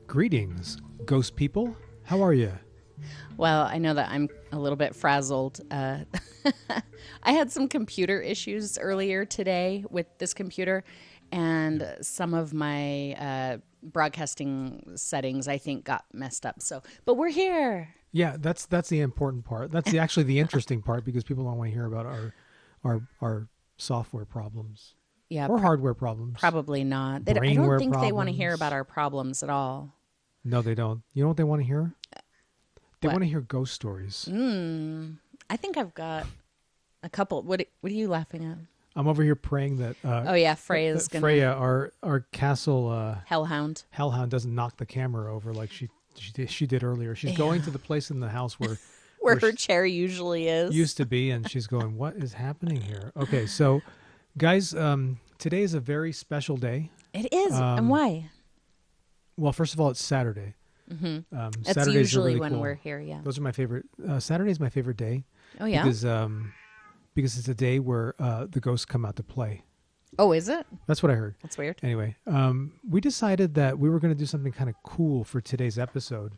Greetings, ghost people. How are you? Well, I know that I'm a little bit frazzled. I had some computer issues earlier today with this computer, and some of my broadcasting settings, I think, got messed up. But we're here. Yeah, that's the important part. That's actually the interesting part because people don't want to hear about our software problems. Yeah, or hardware problems. Probably not. I don't Brainware think they want to hear problems. about our problems at all. No, they don't. You know what they want to hear? They What? want to hear ghost stories. I think I've got a couple. What are you laughing at? I'm over here praying that. Oh yeah, Freya's gonna Freya, our castle hellhound. hellhound, doesn't knock the camera over like she did earlier. She's going to the place in the house where Where her chair usually is. used to be, and she's going, "What is happening here?" Okay, so guys, today is a very special day. It is, and why? Well, first of all, it's Saturday. That's Saturdays usually are really when cool. we're here. Yeah. Those are my favorite. Saturday is my favorite day. Oh yeah. Because it's a day where the ghosts come out to play. Oh, is it? That's what I heard. That's weird. Anyway, we decided that we were going to do something kind of cool for today's episode.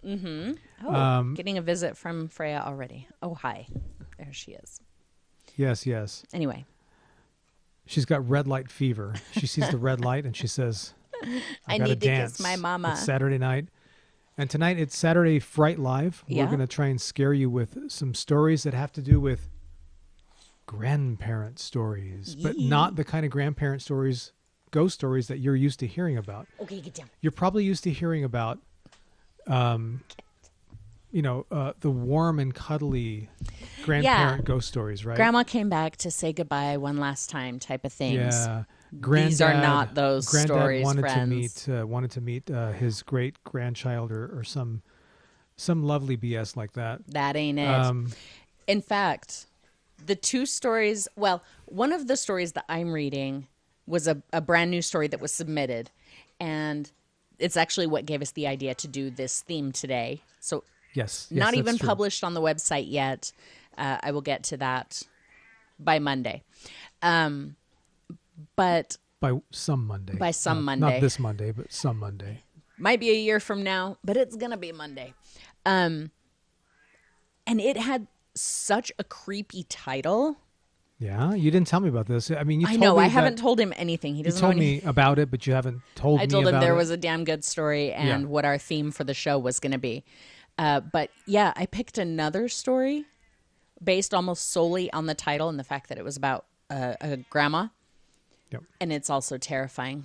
Oh, getting a visit from Freya already. Oh, hi. There she is. Yes. Anyway. She's got red light fever. She sees the red light and she says, I gotta need to dance. kiss my mama. It's Saturday night. And tonight it's Saturday Fright Live. Yeah. We're going to try and scare you with some stories that have to do with grandparent stories, but not the kind of grandparent stories, ghost stories that you're used to hearing about. Okay, get down. You're probably used to hearing about, the warm and cuddly grandparent ghost stories, right? Grandma came back to say goodbye one last time type of things. Yeah. These are not those stories, friends. Wanted to meet his great grandchild or some lovely BS like that. That ain't it. In fact, the two stories, well, one of the stories that I'm reading was a brand new story that was submitted. And it's actually what gave us the idea to do this theme today. So Yes, not even that's true. published on the website yet. I will get to that by Monday. But By some Monday. Monday. Not this Monday, but some Monday. might be a year from now, but it's going to be Monday. And it had such a creepy title. Yeah, you didn't tell me about this. I mean, you I told know. me I haven't told him anything. He You doesn't told know anything. me about it, but you haven't told me I about it. told him there was a damn good story and what our theme for the show was going to be. But yeah, I picked another story based almost solely on the title and the fact that it was about a grandma. Yep. And it's also terrifying.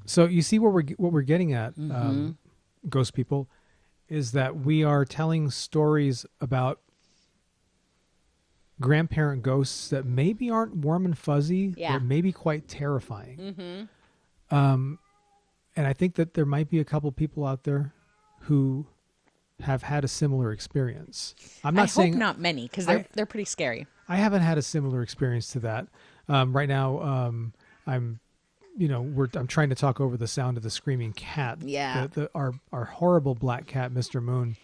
So you see what we're getting at, Mm-hmm. ghost people, is that we are telling stories about grandparent ghosts that maybe aren't warm and fuzzy, Yeah. but maybe quite terrifying. And I think that there might be a couple people out there who have had a similar experience. I'm not saying hope not many because they're pretty scary. I haven't had a similar experience to that. Right now, I'm trying to talk over the sound of the screaming cat. Yeah. Our horrible black cat, Mr. Moon.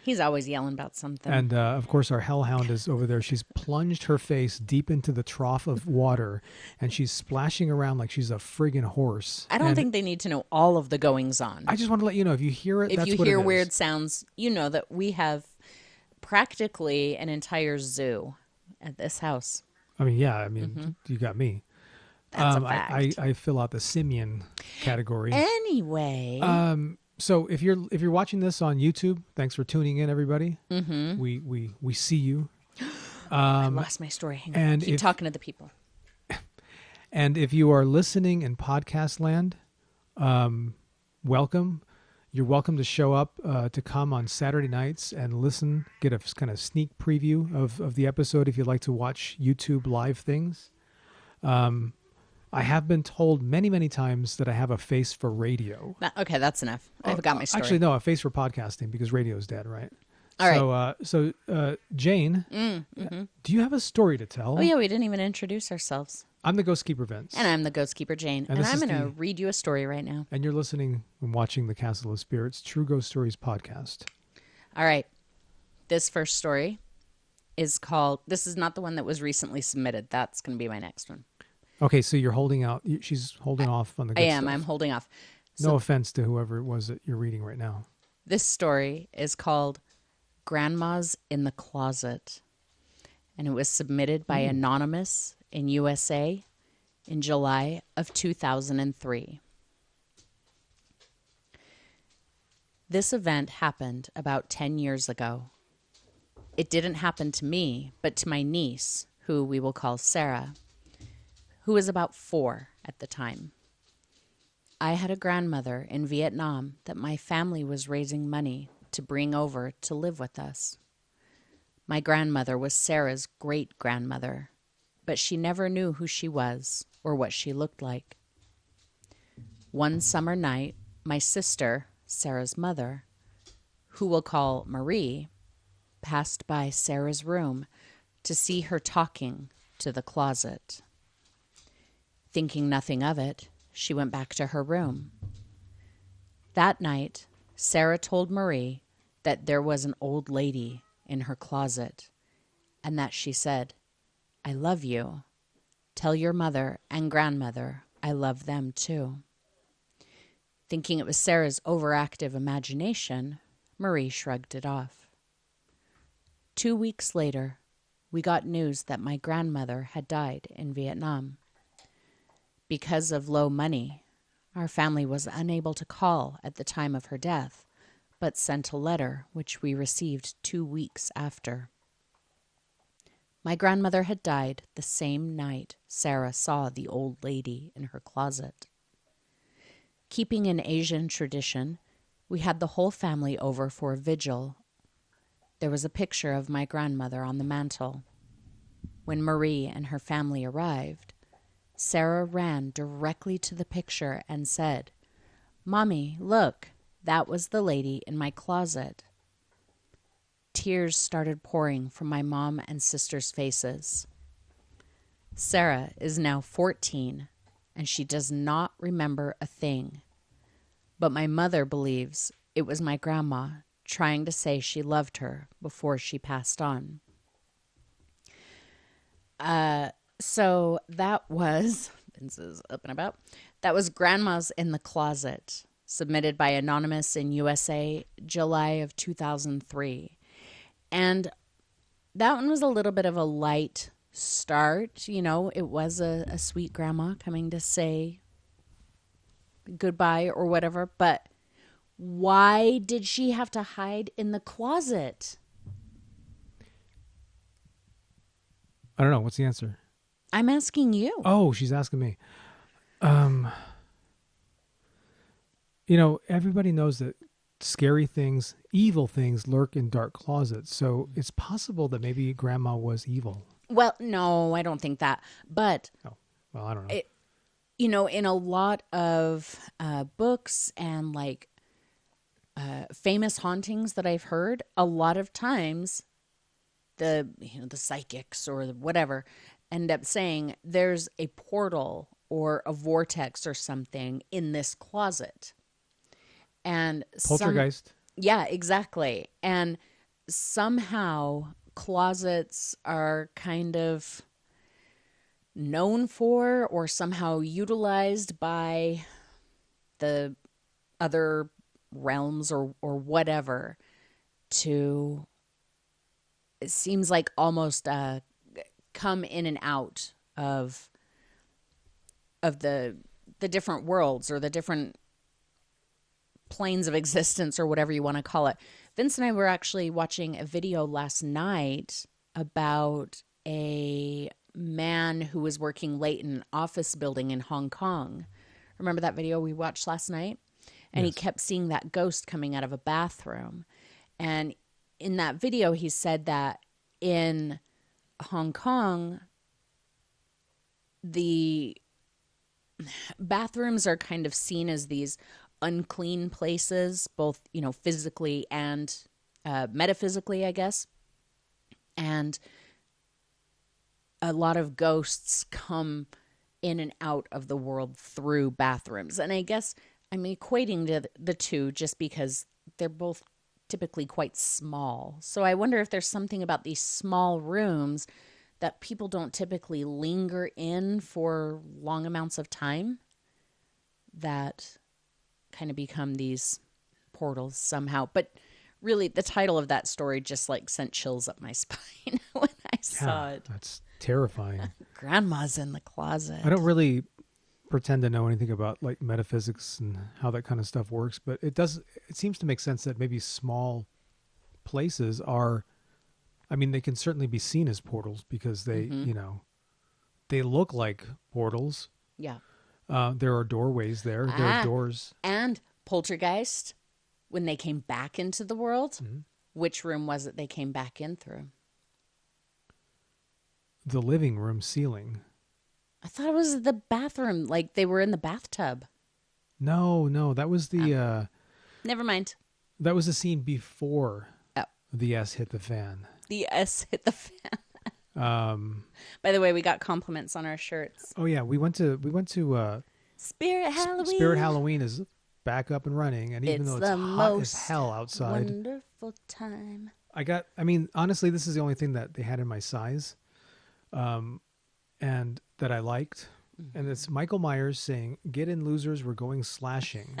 He's always yelling about something. And of course, our hellhound is over there. She's plunged her face deep into the trough of water, and she's splashing around like she's a friggin' horse. I don't think they need to know all of the goings on. I just want to let you know, if you hear it, If that's you what hear it is. weird sounds, you know that we have practically an entire zoo at this house. I mean, you got me. That's a fact. I fill out the simian category. Anyway. So if you're watching this on YouTube, thanks for tuning in, everybody. Mm-hmm. We see you. I lost my story. Hang on. and Keep if- talking to the people. And if you are listening in podcast land, welcome. You're welcome to show up to come on Saturday nights and listen, get a kind of sneak preview of the episode if you'd like to watch YouTube live things. I have been told many, many times that I have a face for radio. Okay, that's enough. I've got my story. Actually, no, a face for podcasting because radio's dead, right? All right. So Jane, do you have a story to tell? Oh, yeah, we didn't even introduce ourselves. I'm the Ghost Keeper Vince. And I'm the Ghost Keeper Jane. And this I'm is going to the- read you a story right now. And you're listening and watching the Castle of Spirits True Ghost Stories podcast. All right. This first story is called, this is not the one that was recently submitted. That's going to be my next one. Okay, so you're holding out. She's holding off on the good I am. stuff. I'm holding off. No So offense to whoever it was that you're reading right now. this story is called Grandma's in the Closet, and it was submitted by Ooh. Anonymous in USA in July of 2003. This event happened about 10 years ago. It didn't happen to me, but to my niece, who we will call Sarah, who was about 4 at the time. I had a grandmother in Vietnam that my family was raising money to bring over to live with us. My grandmother was Sarah's great-grandmother, but she never knew who she was or what she looked like. One summer night, my sister, Sarah's mother, who we'll call Marie, passed by Sarah's room to see her talking to the closet. Thinking nothing of it, she went back to her room. That night, Sarah told Marie that there was an old lady in her closet and that she said, "I love you. Tell your mother and grandmother I love them too." Thinking it was Sarah's overactive imagination, Marie shrugged it off. 2 weeks later, we got news that my grandmother had died in Vietnam. Because of low money, our family was unable to call at the time of her death, but sent a letter which we received 2 weeks after. My grandmother had died the same night Sarah saw the old lady in her closet. Keeping in Asian tradition, we had the whole family over for a vigil. There was a picture of my grandmother on the mantel. When Marie and her family arrived, Sarah ran directly to the picture and said, "Mommy, look, that was the lady in my closet." Tears started pouring from my mom and sister's faces. Sarah is now 14, and she does not remember a thing. But my mother believes it was my grandma trying to say she loved her before she passed on. So that was, Vince's up and about, that was Grandma's in the Closet, submitted by Anonymous in USA, July of 2003. And that one was a little bit of a light start. You know, it was a sweet grandma coming to say goodbye or whatever. But why did she have to hide in the closet? I don't know. What's the answer? I'm asking you. Oh, she's asking me. Everybody knows that scary things, evil things lurk in dark closets. So it's possible that maybe grandma was evil. Well, no, I don't think that. But, Oh, well, I don't know. in a lot of books and like famous hauntings that I've heard, a lot of times the psychics or whatever end up saying there's a portal or a vortex or something in this closet. And Poltergeist. Yeah, exactly. And somehow closets are kind of known for or somehow utilized by the other realms or whatever to, it seems like almost come in and out of the different worlds or the different planes of existence or whatever you want to call it. Vince and I were actually watching a video last night about a man who was working late in an office building in Hong Kong. Remember that video we watched last night? And Yes. he kept seeing that ghost coming out of a bathroom. And in that video, he said that in Hong Kong, the bathrooms are kind of seen as these unclean places, both, physically and metaphysically, I guess. And a lot of ghosts come in and out of the world through bathrooms. And I guess I'm equating the two just because they're both typically quite small. So I wonder if there's something about these small rooms that people don't typically linger in for long amounts of time that kind of become these portals somehow. But really, the title of that story just like sent chills up my spine when I saw Yeah, it. that's terrifying. Grandma's in the closet. I don't really pretend to know anything about like metaphysics and how that kind of stuff works, but it seems to make sense that maybe small places are, I mean, they can certainly be seen as portals because they, they look like portals. Yeah. There are doorways there. There are doors. And Poltergeist, when they came back into the world, Mm-hmm. which room was it they came back in through? The living room ceiling. I thought it was the bathroom, like they were in the bathtub. No, that was the Never mind. that was the scene before Oh. the S hit the fan. The S hit the fan. By the way, we got compliments on our shirts. Oh yeah, we went to Spirit Halloween. Spirit Halloween is back up and running, and even though it's hot as hell outside, wonderful time. I mean, honestly, this is the only thing that they had in my size, and that I liked, and it's Michael Myers saying, "Get in, losers, we're going slashing."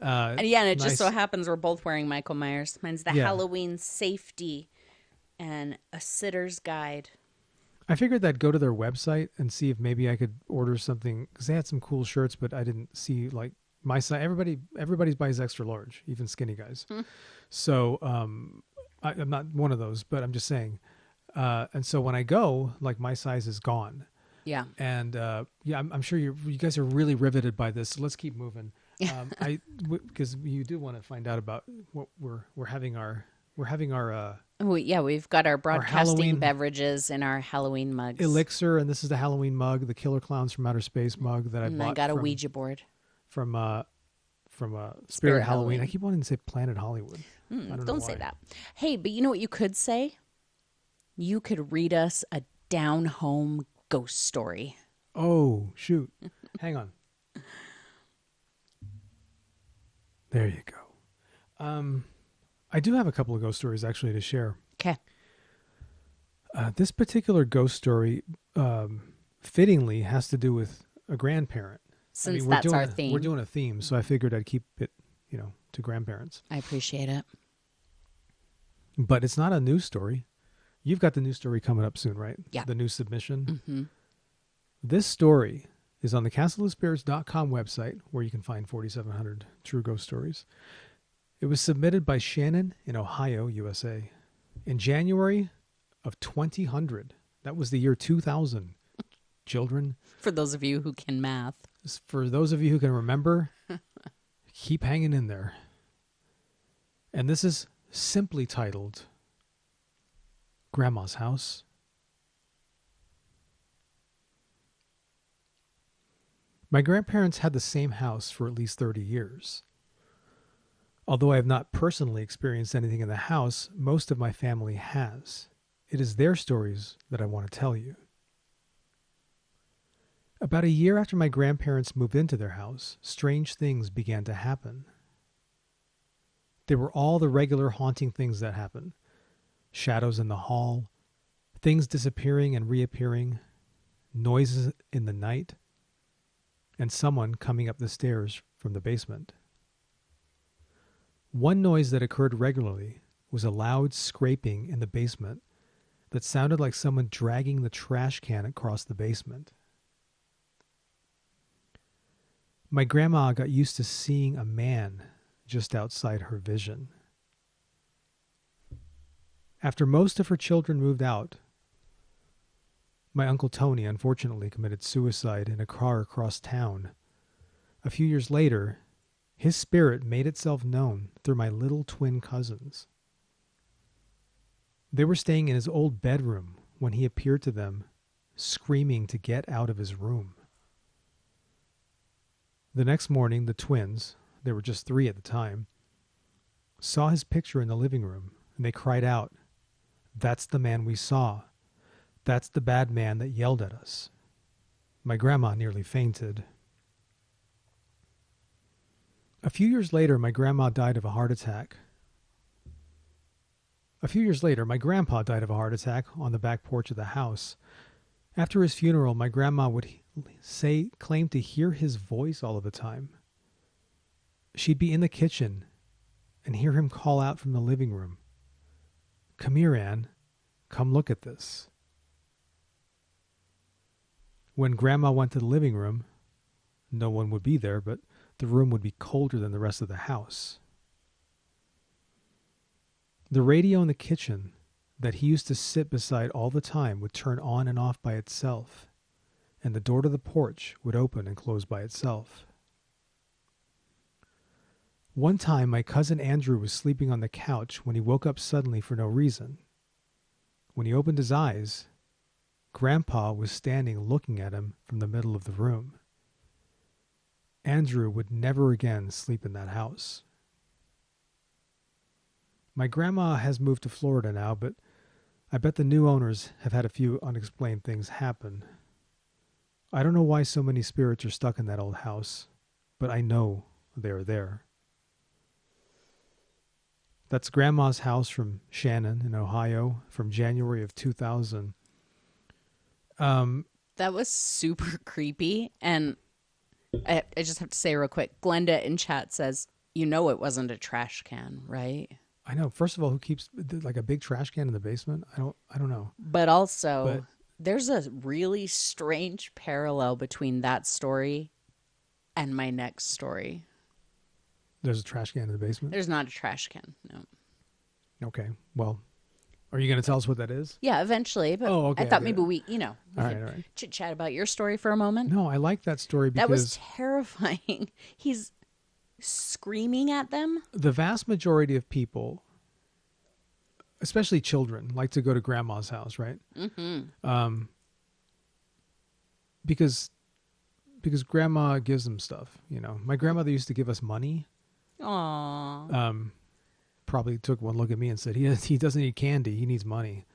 And yeah, and it just nice. so happens we're both wearing Michael Myers. Mine's the Yeah. Halloween safety and a sitter's guide. I figured I'd go to their website and see if maybe I could order something because they had some cool shirts, but I didn't see like my size. Everybody's buys extra large, even skinny guys. So I'm not one of those, but I'm just saying. And so when I go, like my size is gone. Yeah. And yeah, I'm sure you guys are really riveted by this. So let's keep moving. Because you do want to find out about what we're having our. We've got our broadcasting Halloween beverages in our Halloween mugs. Elixir, and this is the Halloween mug, the Killer Clowns from Outer Space mug that I and bought. I got a Ouija board. From Spirit Halloween. Halloween. I keep wanting to say Planet Hollywood. I don't know Say why. that. Hey, but you know what you could say? You could read us a down-home ghost story. Oh, shoot. Hang on. There you go. I do have a couple of ghost stories actually to share. Okay. This particular ghost story fittingly has to do with a grandparent. Since that's our theme. We're doing a theme, so I figured I'd keep it, to grandparents. I appreciate it. But it's not a news story. You've got the news story coming up soon, right? Yeah. The news submission. Mm-hmm. This story is on the castleofspirits.com website, where you can find 4,700 true ghost stories. It was submitted by Shannon in Ohio, USA, in January of 2000. That was the year 2000. Children. For those of you who can math. For those of you who can remember, keep hanging in there. And this is simply titled Grandma's House. My grandparents had the same house for at least 30 years. Although I have not personally experienced anything in the house, most of my family has. It is their stories that I want to tell you. About a year after my grandparents moved into their house, strange things began to happen. They were all the regular haunting things that happen. Shadows in the hall, things disappearing and reappearing, noises in the night, and someone coming up the stairs from the basement. One noise that occurred regularly was a loud scraping in the basement that sounded like someone dragging the trash can across the basement. My grandma got used to seeing a man just outside her vision. After most of her children moved out, my Uncle Tony unfortunately committed suicide in a car across town. A few years later, his spirit made itself known through my little twin cousins. They were staying in his old bedroom when he appeared to them, screaming to get out of his room. The next morning, the twins, there were just 3 at the time, saw his picture in the living room, and they cried out, "That's the man we saw. That's the bad man that yelled at us." My grandma nearly fainted. A few years later, my grandpa died of a heart attack on the back porch of the house. After his funeral, my grandma would claim to hear his voice all of the time. she'd be in the kitchen and hear him call out from the living room, "Come here, Anne. Come look at this." When Grandma went to the living room, no one would be there, but the room would be colder than the rest of the house. The radio in the kitchen that he used to sit beside all the time would turn on and off by itself, and the door to the porch would open and close by itself. One time, my cousin Andrew was sleeping on the couch when he woke up suddenly for no reason. When he opened his eyes, Grandpa was standing looking at him from the middle of the room. Andrew would never again sleep in that house. My grandma has moved to Florida now, but I bet the new owners have had a few unexplained things happen. I don't know why so many spirits are stuck in that old house, but I know they're there. That's Grandma's house from Shannon in Ohio from January of 2000. That was super creepy. And I just have to say real quick, Glenda in chat says, you know it wasn't a trash can, right? I know. First of all, who keeps like a big trash can in the basement? I don't know. But also, there's a really strange parallel between that story and my next story. There's a trash can in the basement? There's not a trash can, no. Okay. Well, are you going to tell us what that is? Yeah, eventually. But okay, I thought maybe we all right. chit-chat about your story for a moment. No, I like that story because... That was terrifying. He's screaming at them. The vast majority of people, especially children, like to go to Grandma's house, right? Mm-hmm. Because Grandma gives them stuff, you know. My grandmother used to give us money. Aww. Probably took one look at me and said, he doesn't need candy, he needs money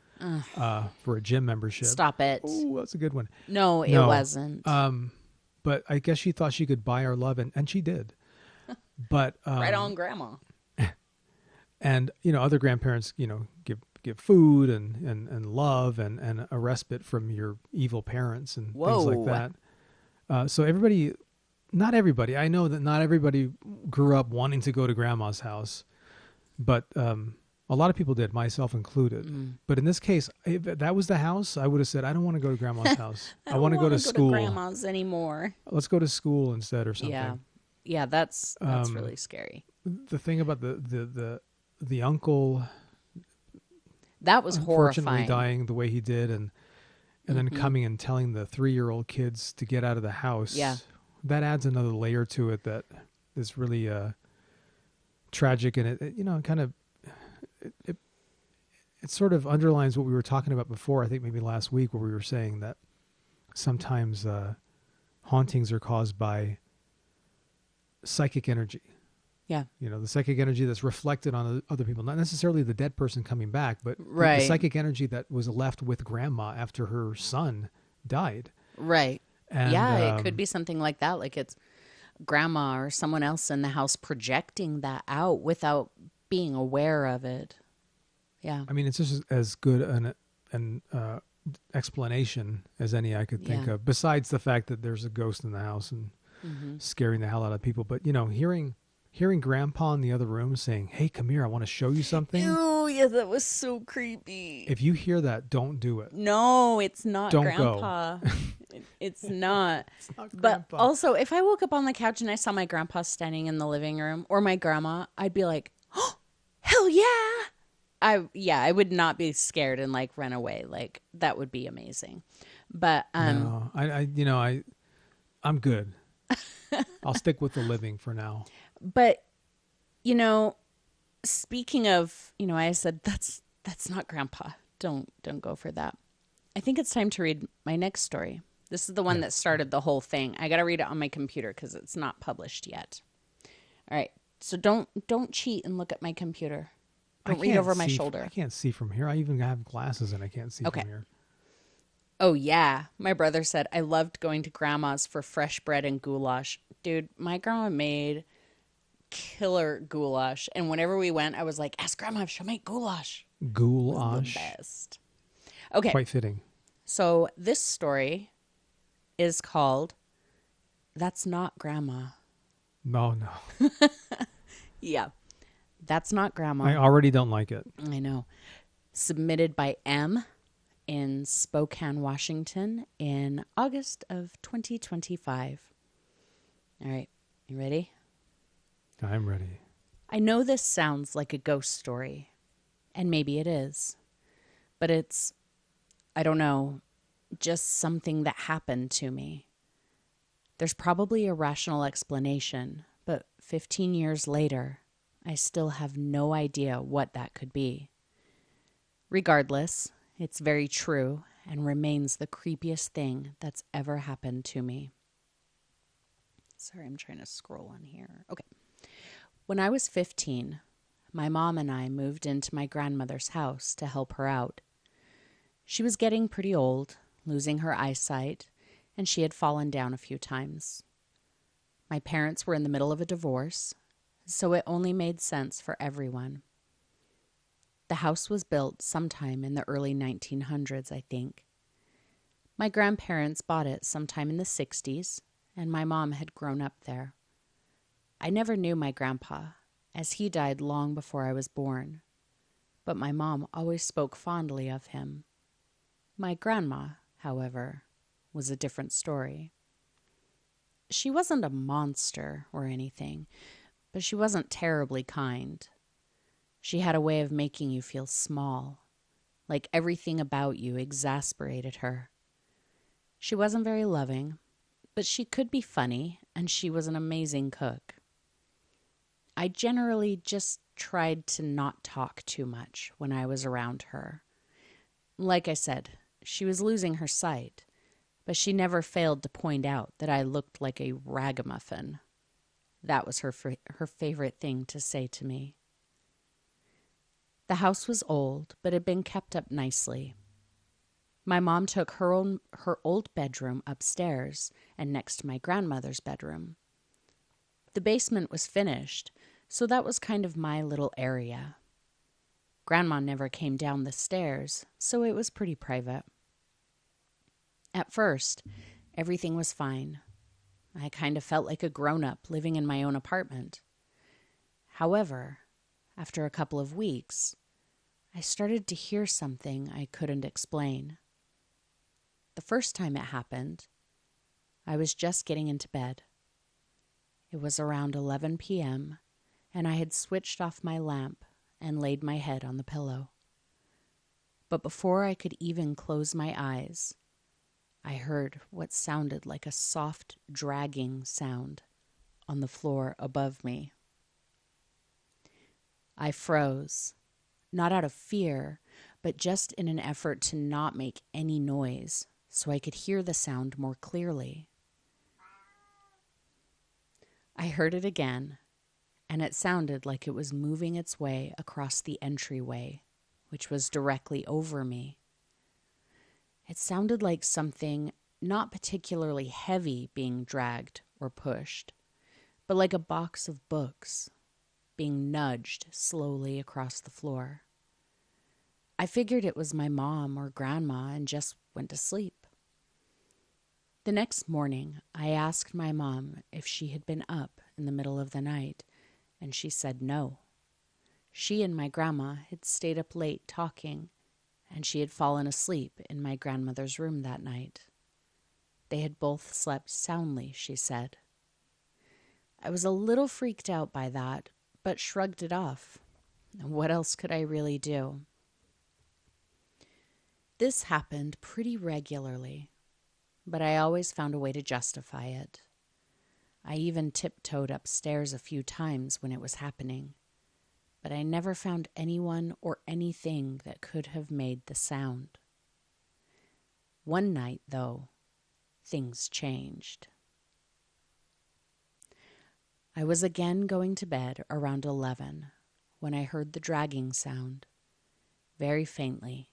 for a gym membership. Stop it. Oh, that's a good one. No, it wasn't. But I guess she thought she could buy our love, and she did. But right on, Grandma. And, you know, other grandparents, you know, give food and love and a respite from your evil parents and things like that. So not everybody, I know that not everybody grew up wanting to go to Grandma's house, but a lot of people did, myself included. But in this case, if that was the house, I would have said, I don't want to go to Grandma's house. I want to go to school. To Grandma's anymore. Let's go to school instead or something. Yeah, that's really scary. The thing about the uncle, that was unfortunately horrifying. dying the way he did, and then coming and telling the 3-year-old kids to get out of the house. Yeah, that adds another layer to it that is really tragic, and it you know, kind of it sort of underlines what we were talking about before. I think maybe last week, where we were saying that sometimes hauntings are caused by psychic energy. Yeah. You know, the psychic energy that's reflected on other people, not necessarily the dead person coming back, but right. the psychic energy that was left with Grandma after her son died. Right. And, yeah, it could be something like that. Like it's Grandma or someone else in the house projecting that out without being aware of it. Yeah. I mean, it's just as good an explanation as any I could think of, besides the fact that there's a ghost in the house and scaring the hell out of people. But, you know, hearing Grandpa in the other room saying, "Hey, come here, I want to show you something." Oh, yeah, that was so creepy. If you hear that, don't do it. No, it's not don't Grandpa. Go. It's not. It's not But also, if I woke up on the couch and I saw my grandpa standing in the living room or my grandma, I'd be like, "Oh, hell yeah." I would not be scared and like run away. Like that would be amazing. But no, I'm good. I'll stick with the living for now. But, you know, speaking of, you know, I said, that's not Grandpa. Don't go for that. I think it's time to read my next story. This is the one that started the whole thing. I got to read it on my computer because it's not published yet. All right. So don't cheat and look at my computer. Don't read over my shoulder. I can't see from here. I even have glasses and I can't see from here. Oh, yeah. My brother said, I loved going to Grandma's for fresh bread and goulash. Dude, my grandma made killer goulash. And whenever we went, I was like, ask Grandma if she'll make goulash. Goulash. The best. Okay. Quite fitting. So this story is called That's Not Grandma. No, no. Yeah, that's not I grandma. already don't like it. I know. Submitted by M in Spokane, Washington in August of 2025. All right, you ready? I'm ready. I know this sounds like a ghost story, and maybe it is, but it's, I don't know, just something that happened to me. There's probably a rational explanation, but 15 years later, I still have no idea what that could be. Regardless, it's very true and remains the creepiest thing that's ever happened to me. Sorry, I'm trying to scroll on here. Okay. When I was 15, my mom and I moved into my grandmother's house to help her out. She was getting pretty old, losing her eyesight, and she had fallen down a few times. My parents were in the middle of a divorce, so it only made sense for everyone. The house was built sometime in the early 1900s, I think. My grandparents bought it sometime in the 60s, and my mom had grown up there. I never knew my grandpa, as he died long before I was born, but my mom always spoke fondly of him. My grandma, however, was a different story. She wasn't a monster or anything, but she wasn't terribly kind. She had a way of making you feel small, like everything about you exasperated her. She wasn't very loving, but she could be funny, and she was an amazing cook. I generally just tried to not talk too much when I was around her. Like I said, she was losing her sight, but she never failed to point out that I looked like a ragamuffin. That was her favorite thing to say to me. The house was old, but had been kept up nicely. My mom took her old bedroom upstairs and next to my grandmother's bedroom. The basement was finished, so that was kind of my little area. Grandma never came down the stairs, so it was pretty private. At first, everything was fine. I kind of felt like a grown-up living in my own apartment. However, after a couple of weeks, I started to hear something I couldn't explain. The first time it happened, I was just getting into bed. It was around 11 p.m., and I had switched off my lamp and laid my head on the pillow. But before I could even close my eyes, I heard what sounded like a soft, dragging sound on the floor above me. I froze, not out of fear, but just in an effort to not make any noise so I could hear the sound more clearly. I heard it again, and it sounded like it was moving its way across the entryway, which was directly over me. It sounded like something not particularly heavy being dragged or pushed, but like a box of books being nudged slowly across the floor. I figured it was my mom or grandma and just went to sleep. The next morning, I asked my mom if she had been up in the middle of the night, and she said no. She and my grandma had stayed up late talking, and she had fallen asleep in my grandmother's room that night. They had both slept soundly, she said. I was a little freaked out by that, but shrugged it off. What else could I really do? This happened pretty regularly, but I always found a way to justify it. I even tiptoed upstairs a few times when it was happening, but I never found anyone or anything that could have made the sound. One night, though, things changed. I was again going to bed around 11 when I heard the dragging sound, very faintly.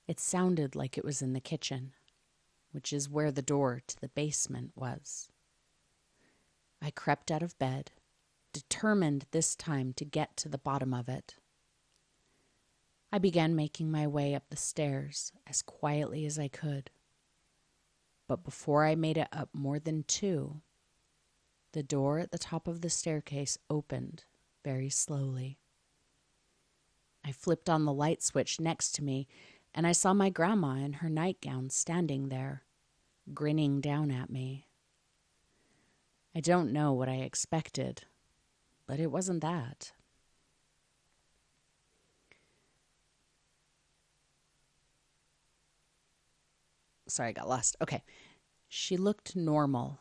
It sounded like it was in the kitchen, which is where the door to the basement was. I crept out of bed, determined this time to get to the bottom of it. I began making my way up the stairs as quietly as I could. But before I made it up more than two, The door at the top of the staircase opened very slowly. I flipped on the light switch next to me, and I saw my grandma in her nightgown standing there, grinning down at me. I don't know what I expected, but it wasn't that. Sorry, I got lost. Okay. She looked normal,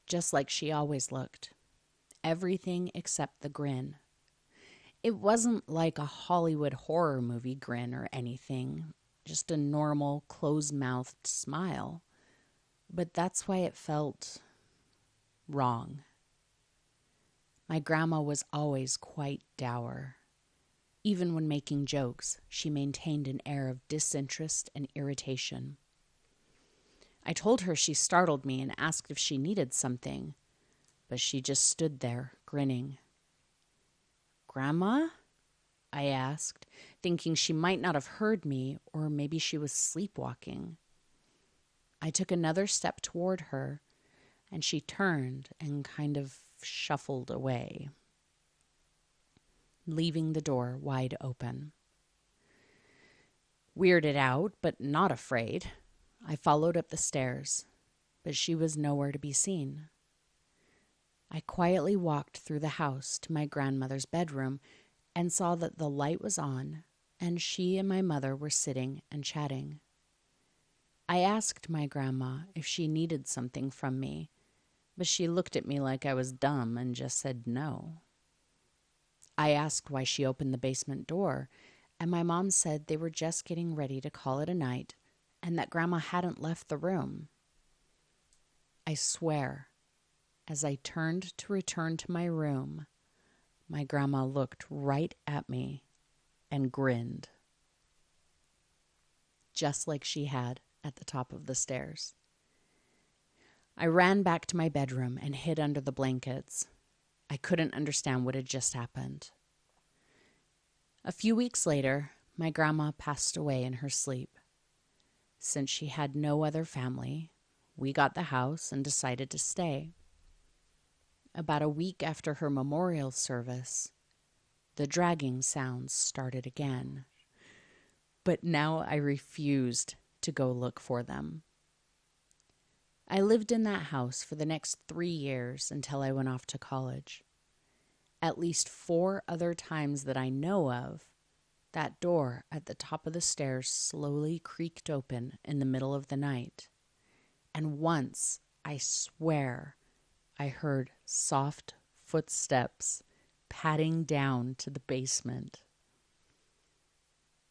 just like she always looked. Everything except the grin. It wasn't like a Hollywood horror movie grin or anything, just a normal, closed-mouthed smile. But that's why it felt wrong. My grandma was always quite dour. Even when making jokes, she maintained an air of disinterest and irritation. I told her she startled me and asked if she needed something, but she just stood there, grinning. "Grandma?" I asked, thinking she might not have heard me, or maybe she was sleepwalking. I took another step toward her, and she turned and kind of shuffled away, leaving the door wide open. Weirded out, but not afraid, I followed up the stairs, but she was nowhere to be seen. I quietly walked through the house to my grandmother's bedroom and saw that the light was on and she and my mother were sitting and chatting. I asked my grandma if she needed something from me, but she looked at me like I was dumb and just said no. I asked why she opened the basement door, and my mom said they were just getting ready to call it a night and that Grandma hadn't left the room. I swear, as I turned to return to my room, my grandma looked right at me and grinned, just like she had at the top of the stairs. I ran back to my bedroom and hid under the blankets. I couldn't understand what had just happened. A few weeks later, my grandma passed away in her sleep. Since she had no other family, we got the house and decided to stay. About a week after her memorial service, the dragging sounds started again. But now I refused to go look for them. I lived in that house for the next 3 years until I went off to college. At least 4 other times that I know of, that door at the top of the stairs slowly creaked open in the middle of the night. And once, I swear, I heard soft footsteps padding down to the basement.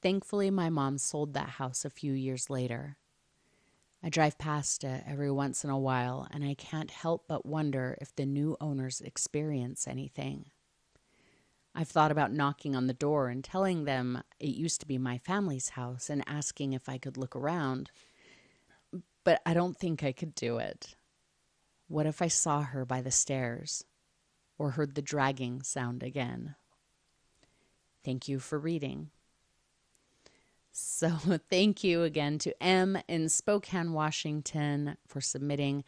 Thankfully, my mom sold that house a few years later. I drive past it every once in a while, and I can't help but wonder if the new owners experience anything. I've thought about knocking on the door and telling them it used to be my family's house and asking if I could look around, but I don't think I could do it. What if I saw her by the stairs or heard the dragging sound again? Thank you for reading. So thank you again to M in Spokane, Washington for submitting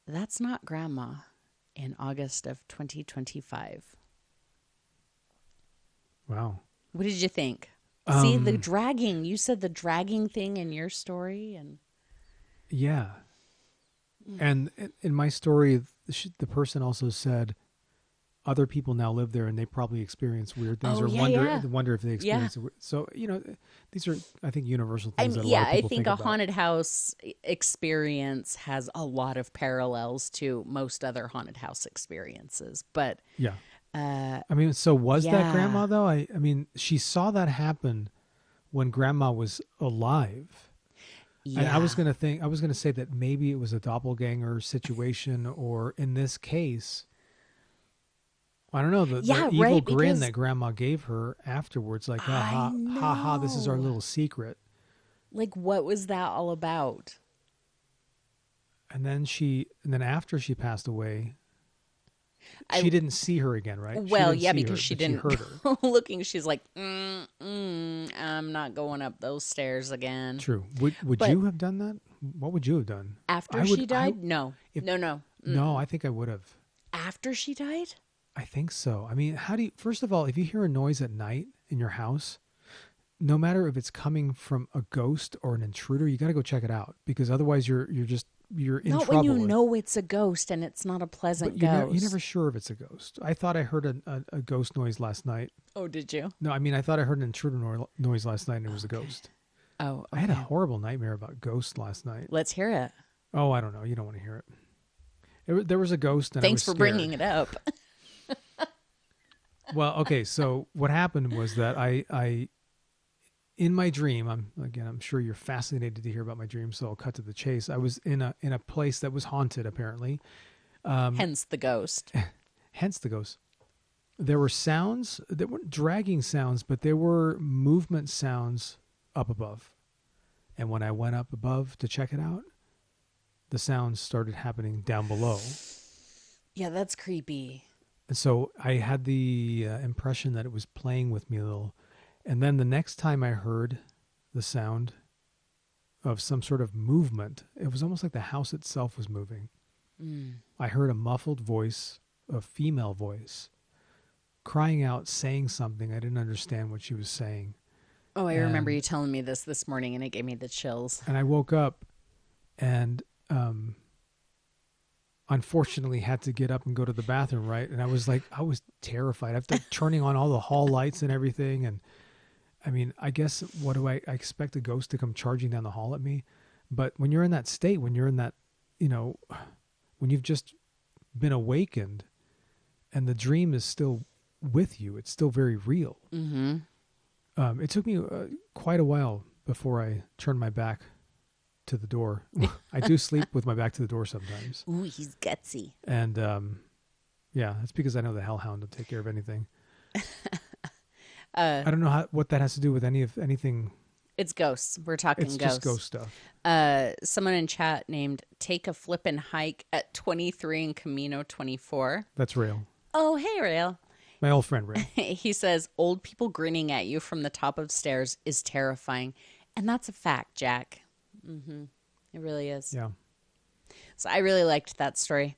That's Not Grandma in August of 2025. Wow. What did you think? See, the dragging. You said the dragging thing in your story. And yeah. And in my story, the person also said other people now live there and they probably experience weird things wonder if they experience it. So, these are, I think, universal things that a lot of people think about. A haunted house experience has a lot of parallels to most other haunted house experiences. But yeah. So was that grandma though? I mean, she saw that happen when grandma was alive. Yeah. And I was going to say that maybe it was a doppelganger situation, or in this case, I don't know, the evil grin that grandma gave her afterwards, like, ha ha, this is our little secret. Like, what was that all about? And then after she passed away, she didn't see her again, right? Well, yeah, because she didn't. She heard her. Looking, she's like, I'm not going up those stairs again. True. Would you have done that? What would you have done? After she died? No. No, No, I think I would have. After she died? I think so. I mean, first of all, if you hear a noise at night in your house, no matter if it's coming from a ghost or an intruder, you got to go check it out, because otherwise you're in Not when you trouble. know it's a ghost and it's not a pleasant But ghost. you're never sure if it's a ghost. I thought I heard a ghost noise last night. Oh, did you? No, I mean, I thought I heard an intruder noise last night and it was a ghost. Oh, okay. I had a horrible nightmare about ghosts last night. Let's hear it. Oh, I don't know. You don't want to hear it. There was a ghost and Thanks I for was scared. bringing it up. Well, okay. So what happened was that I in my dream, I'm sure you're fascinated to hear about my dream, so I'll cut to the chase. I was in a place that was haunted, apparently. Hence the ghost. Hence the ghost. There were sounds. There weren't dragging sounds, but there were movement sounds up above. And when I went up above to check it out, the sounds started happening down below. Yeah, that's creepy. And so I had the impression that it was playing with me a little. And then the next time I heard the sound of some sort of movement, it was almost like the house itself was moving. I heard a muffled voice, a female voice, crying out, saying something. I didn't understand what she was saying. Oh, I remember you telling me this morning, and it gave me the chills. And I woke up and unfortunately had to get up and go to the bathroom, right? And I was terrified. After turning on all the hall lights and everything. And I mean, I guess, I expect a ghost to come charging down the hall at me? But when you're in that state, when you're in that, when you've just been awakened and the dream is still with you, it's still very real. Mm-hmm. It took me quite a while before I turned my back to the door. I do sleep with my back to the door sometimes. Ooh, he's gutsy. And yeah, that's because I know the hellhound will take care of anything. I don't know what that has to do with anything. It's ghosts. We're talking It's ghosts. just ghost stuff. Someone in chat named Take a Flippin' Hike at 23 and Camino 24. That's real. Oh, hey, Rail. My old friend, Ray. He says, old people grinning at you from the top of stairs is terrifying. And that's a fact, Jack. Mm-hmm. It really is. Yeah. So I really liked that story.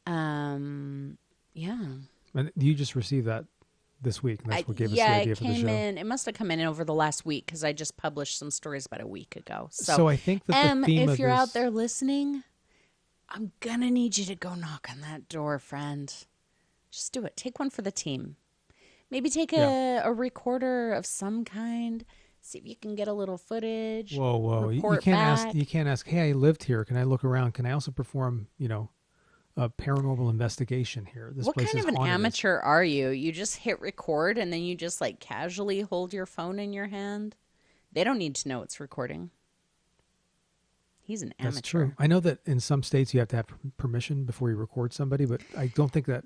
Yeah. And you just received that this week, and that's what gave us the idea for the show. Yeah, it came in. It must have come in over the last week because I just published some stories about a week ago. So I think that the theme if you're of out this... there listening, I'm going to need you to go knock on that door, friend. Just do it. Take one for the team. Maybe take a recorder of some kind. See if you can get a little footage. Whoa. You Report can't back. ask. You can't ask, hey, I lived here. Can I look around? Can I also perform, a paranormal investigation here? This What place kind is of an haunted. amateur are you? You just hit record and then you just like casually hold your phone in your hand? They don't need to know it's recording. He's an amateur. That's true. I know that in some states you have to have permission before you record somebody, but I don't think that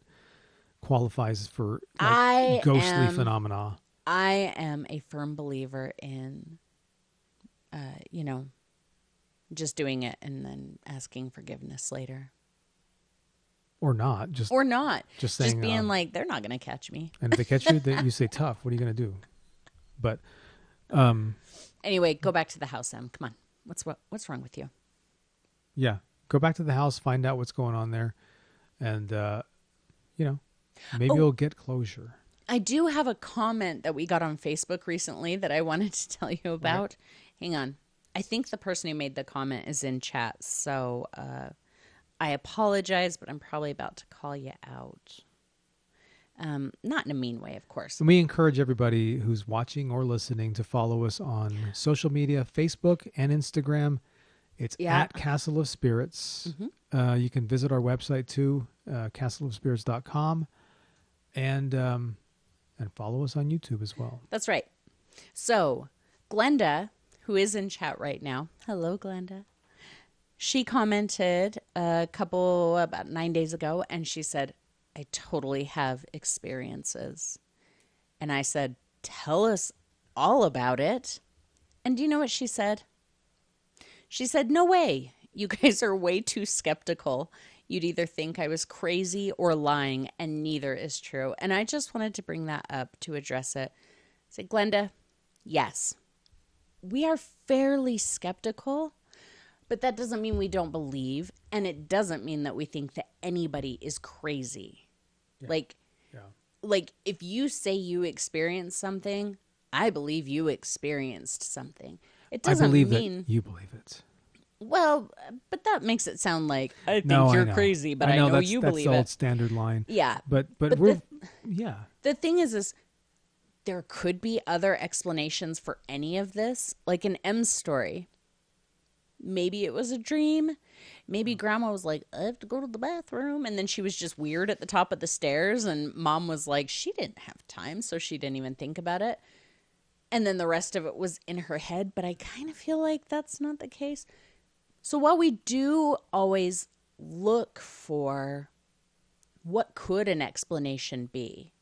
qualifies for ghostly phenomena. I am a firm believer in, just doing it and then asking forgiveness later. Or not. Just saying, being like, they're not going to catch me. And if they catch you, you say, tough. What are you going to do? But anyway, go back to the house, Em. Come on. What's wrong with you? Yeah. Go back to the house, find out what's going on there. And, maybe you'll get closure. I do have a comment that we got on Facebook recently that I wanted to tell you about. Right. Hang on. I think the person who made the comment is in chat. So I apologize, but I'm probably about to call you out. Not in a mean way, of course. And we encourage everybody who's watching or listening to follow us on social media, Facebook and Instagram. It's at Castle of Spirits. Mm-hmm. You can visit our website too, castleofspirits.com. And follow us on YouTube as well. That's right. So Glenda, who is in chat right now. Hello, Glenda. She commented about 9 days ago, and she said, I totally have experiences. And I said, tell us all about it. And do you know what she said? She said, no way. You guys are way too skeptical. You'd either think I was crazy or lying, and neither is true. And I just wanted to bring that up to address it. Say, Glenda, yes, we are fairly skeptical, But that doesn't mean we don't believe, and it doesn't mean that we think that anybody is crazy. Yeah. Like, Yeah. like if you say you experienced something, I believe you experienced something. It I doesn't believe mean, that you believe it. well, but that makes it sound like I think No, you're I know. crazy, but I know that's, you that's believe the old it. standard line. Yeah. But But we're, yeah. the thing is there could be other explanations for any of this, like an M story. Maybe it was a dream. Maybe grandma was like, I have to go to the bathroom. And then she was just weird at the top of the stairs. And mom was like, she didn't have time. So she didn't even think about it. And then the rest of it was in her head. But I kind of feel like that's not the case. So while we do always look for what could an explanation be,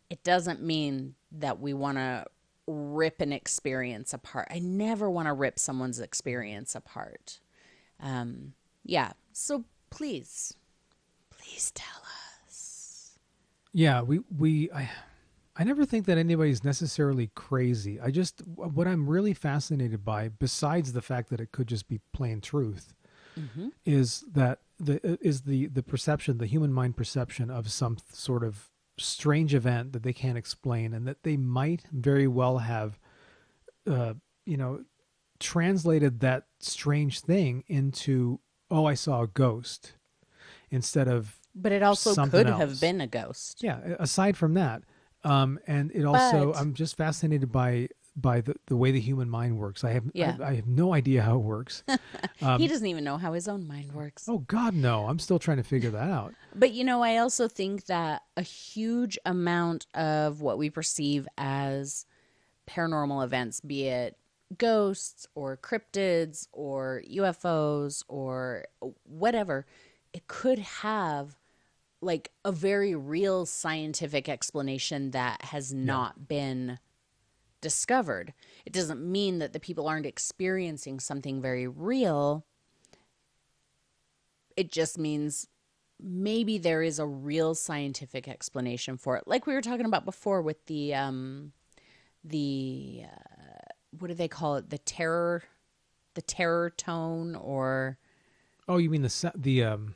it doesn't mean that we want to rip an experience apart. I never want to rip someone's experience apart. Yeah. So please tell us. Yeah. I never think that anybody's necessarily crazy. What I'm really fascinated by, besides the fact that it could just be plain truth, is that the perception, the human mind perception of some sort of strange event that they can't explain, and that they might very well have, translated that strange thing into, oh, I saw a ghost, instead of But it also something could have else. been a ghost. Yeah. Aside from that, and it also, But- I'm just fascinated by the way the human mind works. I Yeah. have no idea how it works. He doesn't even know how his own mind works. Oh God, no! I'm still trying to figure that out. But I also think that a huge amount of what we perceive as paranormal events, be it ghosts or cryptids or UFOs or whatever, it could have like a very real scientific explanation that has not been discovered. It doesn't mean that the people aren't experiencing something very real. It just means maybe there is a real scientific explanation for it. Like we were talking about before with the what do they call it? The terror tone, or Oh, you mean the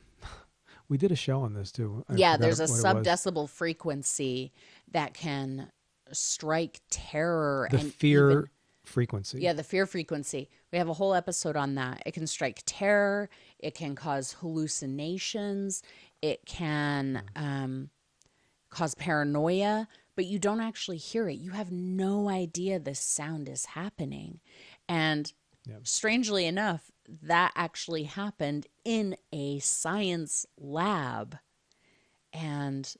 we did a show on this too. I yeah, forgot there's a what it was. subdecibel frequency that can strike terror The and fear even, frequency. yeah, the fear frequency. We have a whole episode on that. It can strike terror. It can cause hallucinations. It can cause paranoia, but you don't actually hear it. You have no idea this sound is happening. And strangely enough, that actually happened in a science lab. And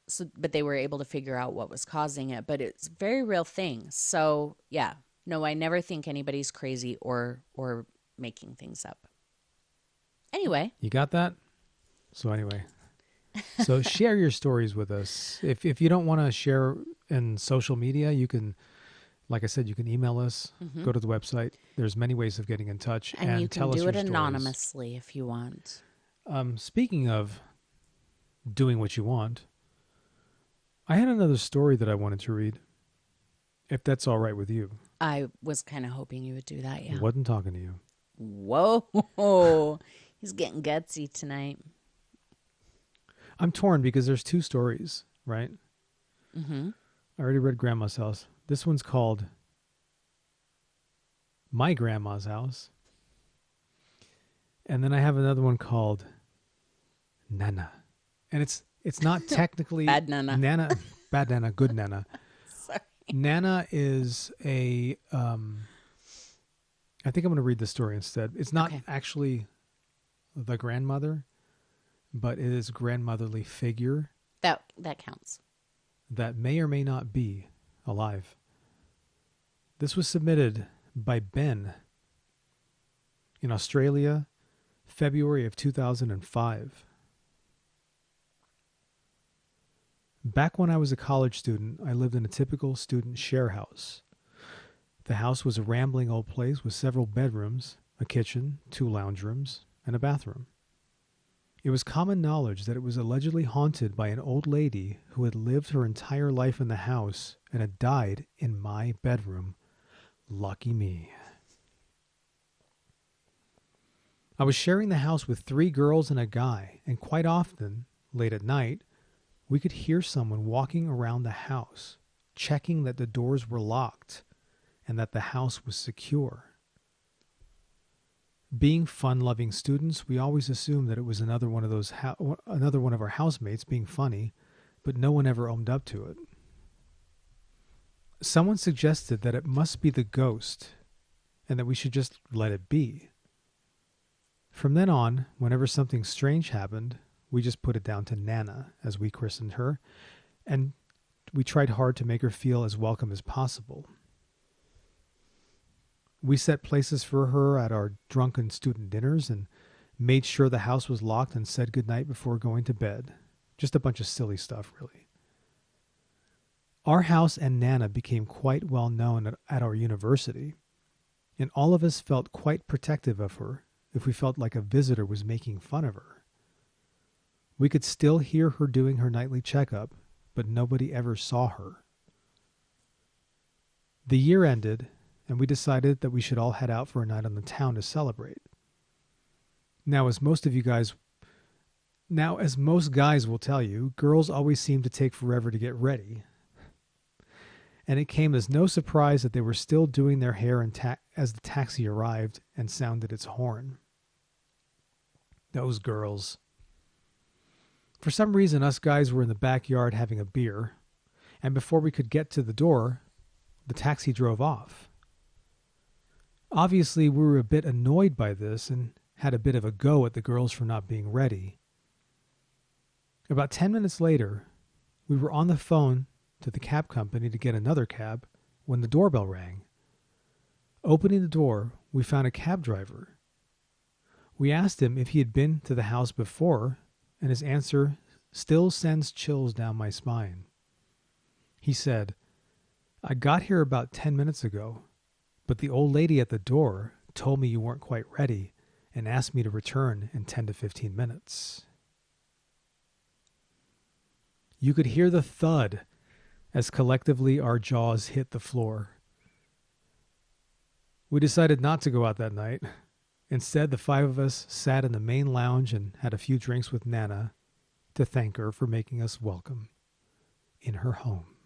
so, but they were able to figure out what was causing it, but it's a very real thing. So yeah, no, I never think anybody's crazy or making things up. Anyway. You got that? So anyway, so share your stories with us. If you don't want to share in social media, you can, like I said, you can email us, go to the website. There's many ways of getting in touch, And you can tell us do your it stories. anonymously if you want. Speaking of doing what you want, I had another story that I wanted to read, if that's all right with you. I was kind of hoping you would do that, yeah. I wasn't talking to you. Whoa. He's getting gutsy tonight. I'm torn because there's two stories, right? Mm-hmm. I already read Grandma's House. This one's called My Grandma's House. And then I have another one called Nana. And it's not technically Bad Nana. Bad Nana, good Nana. Sorry. Nana is a I think I'm going to read the story instead. It's not actually the grandmother, but it is a grandmotherly figure That counts. that may or may not be alive. This was submitted by Ben in Australia, February of 2005. Back when I was a college student, I lived in a typical student share house. The house was a rambling old place with several bedrooms, a kitchen, 2 lounge rooms, and a bathroom. It was common knowledge that it was allegedly haunted by an old lady who had lived her entire life in the house and had died in my bedroom. Lucky me. I was sharing the house with 3 girls and a guy, and quite often, late at night, we could hear someone walking around the house, checking that the doors were locked and that the house was secure. Being fun-loving students, we always assumed that it was another one of our housemates being funny, but no one ever owned up to it. Someone suggested that it must be the ghost and that we should just let it be. From then on, whenever something strange happened, we just put it down to Nana, as we christened her, and we tried hard to make her feel as welcome as possible. We set places for her at our drunken student dinners and made sure the house was locked and said goodnight before going to bed. Just a bunch of silly stuff, really. Our house and Nana became quite well known at our university, and all of us felt quite protective of her if we felt like a visitor was making fun of her. We could still hear her doing her nightly checkup, but nobody ever saw her. The year ended, and we decided that we should all head out for a night on the town to celebrate. Now, as most guys will tell you, girls always seem to take forever to get ready. And it came as no surprise that they were still doing their hair as the taxi arrived and sounded its horn. Those girls. For some reason, us guys were in the backyard having a beer, and before we could get to the door, the taxi drove off. Obviously, we were a bit annoyed by this and had a bit of a go at the girls for not being ready. About 10 minutes later, we were on the phone to the cab company to get another cab when the doorbell rang. Opening the door, we found a cab driver. We asked him if he had been to the house before, and his answer still sends chills down my spine. He said, "I got here about 10 minutes ago, but the old lady at the door told me you weren't quite ready and asked me to return in 10 to 15 minutes. You could hear the thud as collectively our jaws hit the floor. We decided not to go out that night. Instead, the 5 of us sat in the main lounge and had a few drinks with Nana to thank her for making us welcome in her home.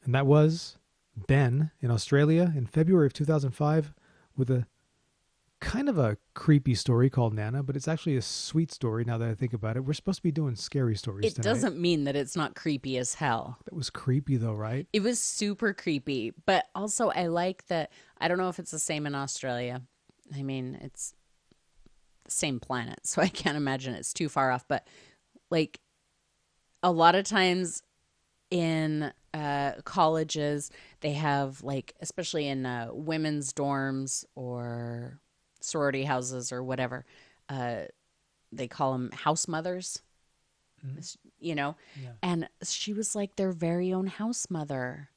And that was Ben in Australia in February of 2005 with a kind of a creepy story called Nana, but it's actually a sweet story now that I think about it. We're supposed to be doing scary stories It tonight. doesn't mean that it's not creepy as hell. That was creepy though, right? It was super creepy, but also I like that. I don't know if it's the same in Australia. I mean, it's the same planet, so I can't imagine it's too far off. But like a lot of times in colleges, they have like, especially in women's dorms or sorority houses or whatever, they call them house mothers. You know, Yeah. and she was like their very own house mother,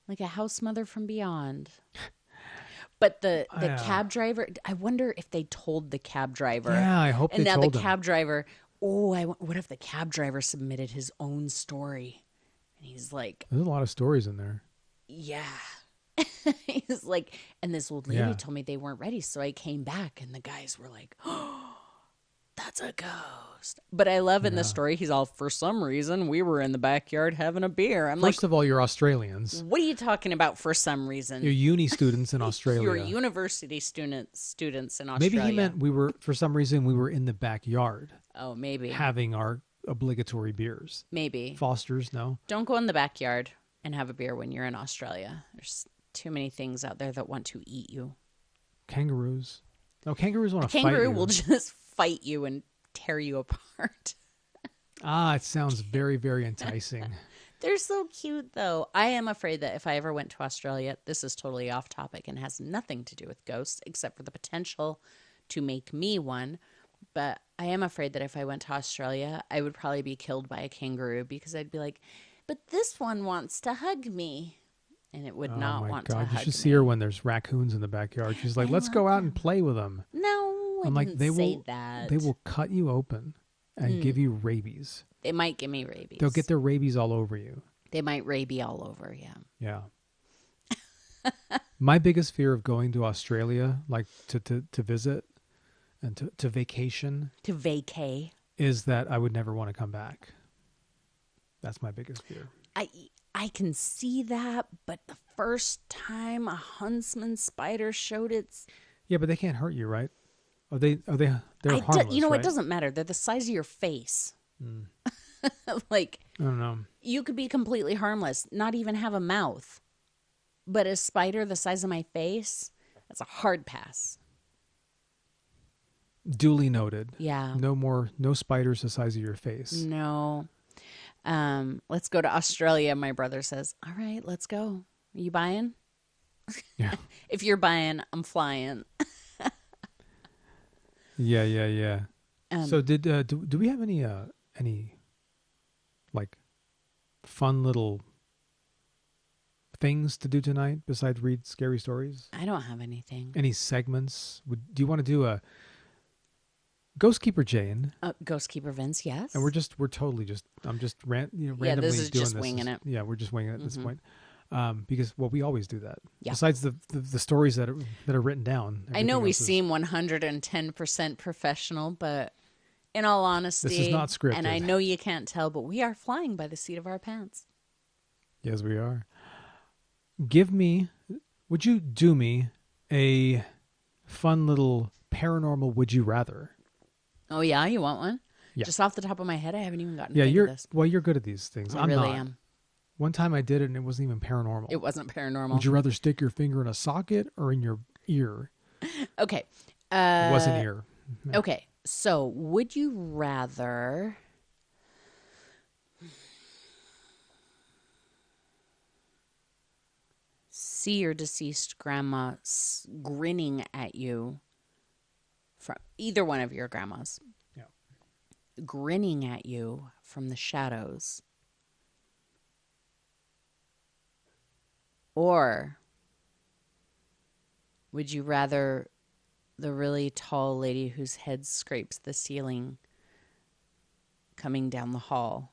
like a house mother from beyond. But the cab driver, I wonder if they told the cab driver. Yeah, I hope and they now told the him. cab driver, what if the cab driver submitted his own story? And he's like, There's a lot of stories in there. yeah. He's like, and this old lady Yeah. told me they weren't ready, so I came back, and the guys were like, oh, that's a ghost. But I love in the story, he's all, for some reason, we were in the backyard having a beer. I'm First of all, you're Australians. what are you talking about for some reason? You're uni students in Australia. You're university students in Australia. Maybe he meant we were, for some reason, we were in the backyard Oh, maybe. having our obligatory beers. Maybe. Foster's, no. Don't go in the backyard and have a beer when you're in Australia. There's too many things out there that want to eat you. Kangaroos. No, kangaroos want to fight you. Kangaroo will just fight you and tear you apart. Ah, it sounds very, very enticing. They're so cute, though. I am afraid that if I ever went to Australia, this is totally off topic and has nothing to do with ghosts except for the potential to make me one. But I am afraid that if I went to Australia, I would probably be killed by a kangaroo because I'd be like, but this one wants to hug me. And it would not want to hug me. You should see her when there's raccoons in the backyard. She's like, let's go out and play with them. No, I'm like, they say that. They will cut you open and give you rabies. They might give me rabies. They'll get their rabies all over you. They might rabies all over, yeah. Yeah. My biggest fear of going to Australia, like to visit and to vacation, To vacay. is that I would never want to come back. That's my biggest fear. I can see that, but the first time a huntsman spider showed its, Yeah, but they can't hurt you, right? They're harmless, you know, right? it doesn't matter. They're the size of your face. Like, I don't know. you could be completely harmless, not even have a mouth. But a spider the size of my face, that's a hard pass. Duly noted. Yeah. No spiders the size of your face. No. Let's go to Australia, my brother says. All right, let's go. Are you buying? Yeah. If you're buying, I'm flying. Yeah. So do we have any like fun little things to do tonight besides read scary stories? I don't have anything. Any segments? Do you want to do a Ghost Keeper Jane? Ghost Keeper Vince, yes. And we're totally just I'm just randomly this is doing just this. winging it. Yeah, we're just winging it at this point. Because we always do that. Yeah. Besides the stories that are written down. I know everything we else is- seem 110% professional, but in all honesty, This is not scripted. and I know you can't tell, but we are flying by the seat of our pants. Yes, we are. Would you do me a fun little paranormal would you rather? Oh yeah, you want one? Yeah. Just off the top of my head, I haven't even gotten to Yeah, think of this. you're good at these things. I I'm really not. am. One time I did it and it wasn't even paranormal. It wasn't paranormal. Would you rather stick your finger in a socket or in your ear? Okay. It wasn't ear. Okay. So, would you rather see your deceased grandma grinning at you from either one of your grandmas? Yeah. Grinning at you from the shadows. Or would you rather the really tall lady whose head scrapes the ceiling coming down the hall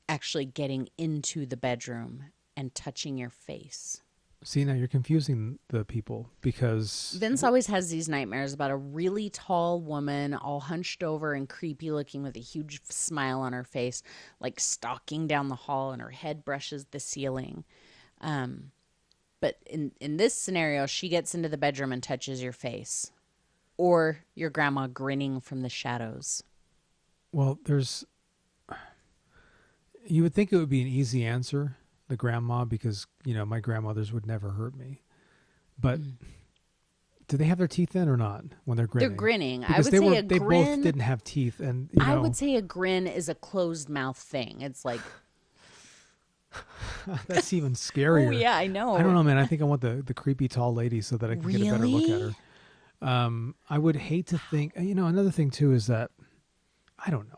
actually getting into the bedroom and touching your face? See, now you're confusing the people because Vince always has these nightmares about a really tall woman all hunched over and creepy looking with a huge smile on her face, like stalking down the hall, and her head brushes the ceiling. But in this scenario, she gets into the bedroom and touches your face. Or your grandma grinning from the shadows. well, you would think it would be an easy answer, the grandma, because my grandmothers would never hurt me. But do they have their teeth in or not when they're grinning? They're grinning. Because I would say a they grin. both didn't have teeth, and I would say a grin is a closed mouth thing. It's like, that's even scarier. oh yeah, I know. I don't know, man. I think I want the creepy tall lady so that I can get a better look at her. I would hate to think. Another thing too is that I don't know.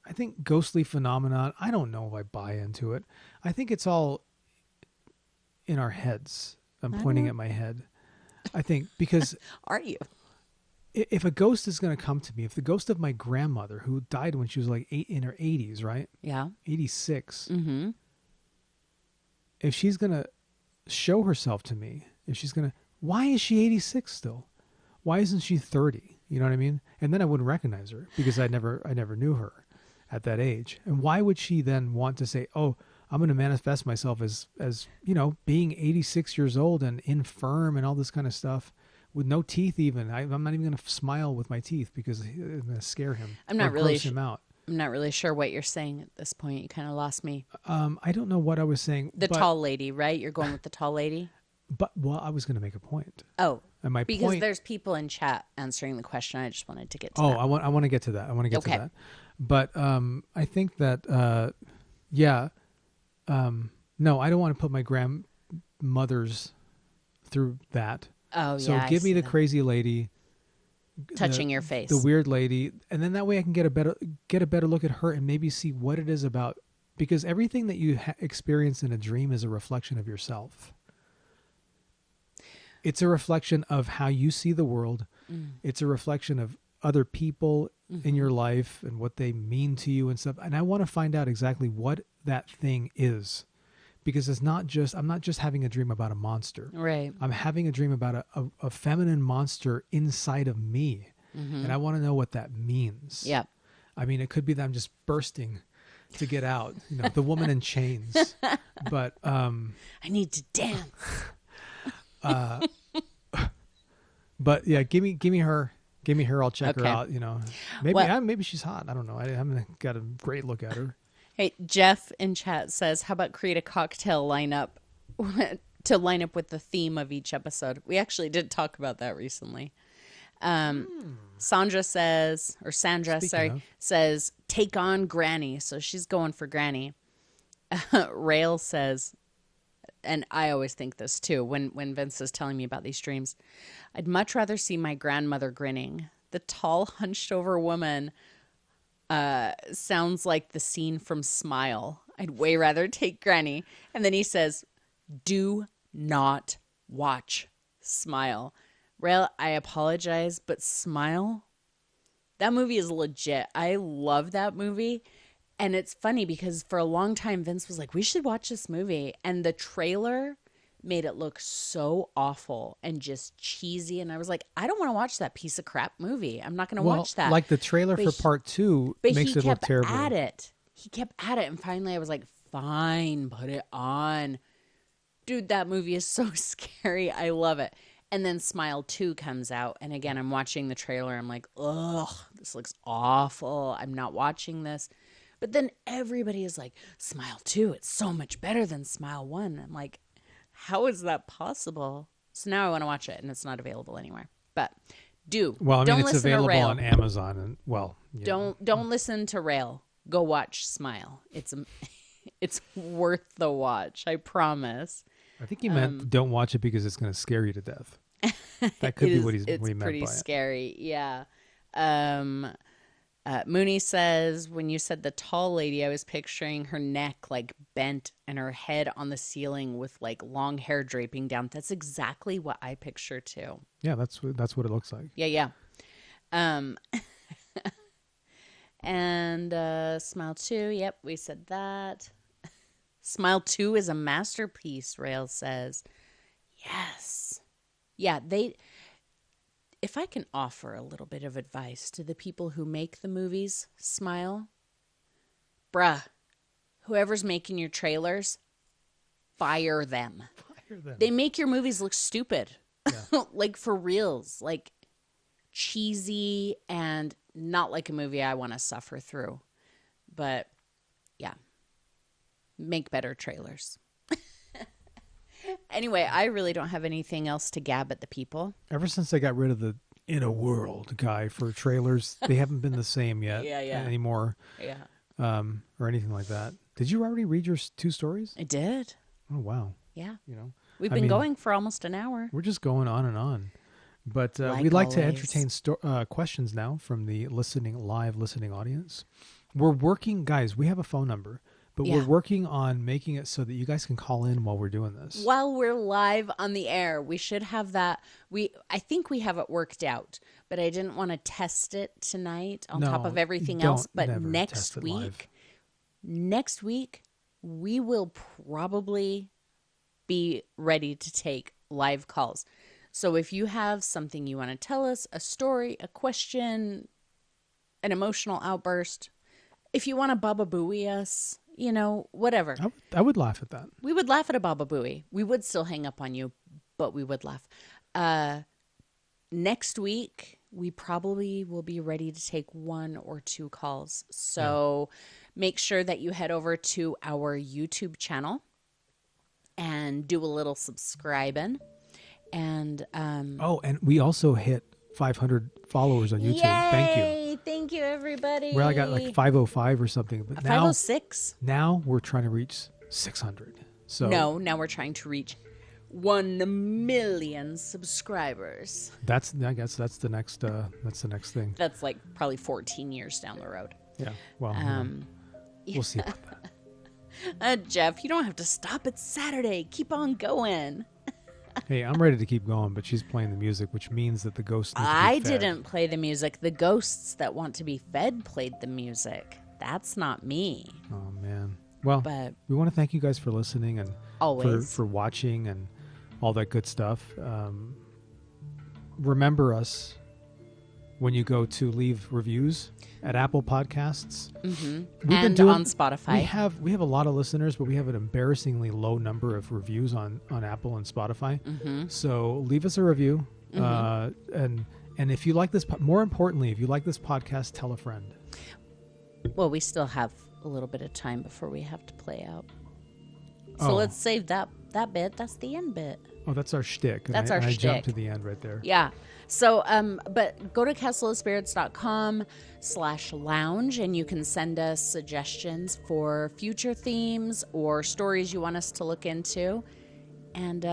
I think ghostly phenomenon. I don't know if I buy into it. I think it's all in our heads. I'm pointing at my head. I think because Are you? if a ghost is going to come to me, if the ghost of my grandmother who died when she was like in her 80s, right? Yeah. 86. Mm-hmm. If she's going to show herself to me, why is she 86 still? Why isn't she 30? You know what I mean? And then I wouldn't recognize her because I never knew her at that age. And why would she then want to say, "Oh, I'm going to manifest myself as being 86 years old and infirm and all this kind of stuff with no teeth even. I'm not even going to smile with my teeth because I'm going to scare him. I'm not or really gross him out. I'm not really sure what you're saying at this point. You kind of lost me. I don't know what I was saying. The tall lady, right? You're going with the tall lady? But I was going to make a point. Oh. And my because point, there's people in chat answering the question. I just wanted to get to Oh, that. I want to get to that. I want to get to Okay. that. But I think that no, I don't want to put my grandmothers through that. Oh, So yeah. give I me see the that. crazy lady, touching your face. the weird lady, and then that way I can get a better look at her and maybe see what it is about, because everything that you experience in a dream is a reflection of yourself. It's a reflection of how you see the world. It's a reflection of other people in your life and what they mean to you and stuff. And I want to find out exactly what that thing is, because I'm not just having a dream about a monster. Right. I'm having a dream about a feminine monster inside of me. And I want to know what that means. Yep. I mean, it could be that I'm just bursting to get out, the woman in chains. But I need to dance. but yeah, give me her. I'll check her Okay. out. Maybe she's hot. I don't know. I haven't got a great look at her. Hey, Jeff in chat says, how about create a cocktail lineup to line up with the theme of each episode? We actually did talk about that recently. Sandra says, says, take on Granny. So she's going for Granny. Rail says, and I always think this too, when Vince is telling me about these dreams, I'd much rather see my grandmother grinning. The tall, hunched over woman sounds like the scene from Smile. I'd way rather take Granny. And then he says, do not watch Smile. Rail, I apologize, but Smile, that movie is legit. I love that movie. And it's funny because for a long time, Vince was like, we should watch this movie. And the trailer made it look so awful and just cheesy. And I was like, I don't want to watch that piece of crap movie. I'm not going to watch that. Like the trailer for part 2 makes it look terrible. He kept at it. And finally I was like, fine, put it on. Dude, that movie is so scary. I love it. And then Smile 2 comes out. And again, I'm watching the trailer. I'm like, ugh, this looks awful. I'm not watching this. But then everybody is like, Smile 2, it's so much better than Smile 1. I'm like, how is that possible? So now I want to watch it, and it's not available anywhere. But it's available on Amazon, and don't listen to Rail. Go watch Smile. It's worth the watch. I promise. I think he meant don't watch it because it's going to scare you to death. That could be what he meant by it. It's pretty scary. Yeah. Mooney says, when you said the tall lady, I was picturing her neck like bent and her head on the ceiling with like long hair draping down. That's exactly what I picture too. Yeah, that's what it looks like. Yeah. And Smile 2, yep, we said that. Smile 2 is a masterpiece, Rail says. Yes. Yeah, if I can offer a little bit of advice to the people who make the movies, Smile, bruh, whoever's making your trailers, fire them. They make your movies look stupid. Yeah. Like for reals, like cheesy and not like a movie I want to suffer through. But yeah, make better trailers. Anyway, I really don't have anything else to gab at the people. Ever since I got rid of the In a World guy for trailers, they haven't been the same yet anymore. Yeah. Or anything like that. Did you already read your 2 stories? I did. Oh, wow. Yeah. You know, we've been going for almost an hour. We're just going on and on. But we'd like to entertain questions now from the live listening audience. We're working, guys, we have a phone number. But we're working on making it so that you guys can call in while we're doing this. While we're live on the air, we should have that. I think we have it worked out, but I didn't want to test it tonight on top of everything else. But next week, we will probably be ready to take live calls. So if you have something you want to tell us, a story, a question, an emotional outburst, if you want to Baba Booey us, whatever. I would laugh at that. We would laugh at a Baba Booey. We would still hang up on you, but we would laugh. Next week, we probably will be ready to take 1 or 2 calls. So make sure that you head over to our YouTube channel and do a little subscribing. And and we also hit 500 followers on YouTube. Yay! Thank you. Thank you, everybody. Well, I got like 505 or something, but 506. Now we're trying to reach 600. So now we're trying to reach 1 million subscribers. I guess that's the next thing. That's like probably 14 years down the road. Yeah. Well, we'll see about that. Jeff, you don't have to stop. It's Saturday. Keep on going. Hey, I'm ready to keep going, but she's playing the music, which means that the ghosts need to be fed. I didn't play the music. The ghosts that want to be fed played the music. That's not me. Oh, man. Well, But we want to thank you guys for listening and always. for watching and all that good stuff. Remember us when you go to leave reviews at Apple Podcasts. Mm-hmm. We've been And doing, on Spotify. We have a lot of listeners, but we have an embarrassingly low number of reviews on Apple and Spotify. Mm-hmm. So leave us a review, and if you like this, more importantly, if you like this podcast, tell a friend. Well, we still have a little bit of time before we have to play out. So let's save that bit. That's the end bit. Oh, that's our shtick. That's our I shtick. jumped to the end right there. Yeah. So, but go to castleofspirits.com/lounge and you can send us suggestions for future themes or stories you want us to look into. And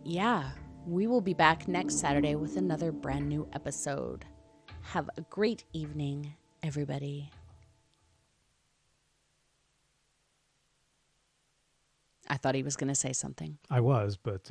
yeah, we will be back next Saturday with another brand new episode. Have a great evening, everybody. I thought he was going to say something. I was, but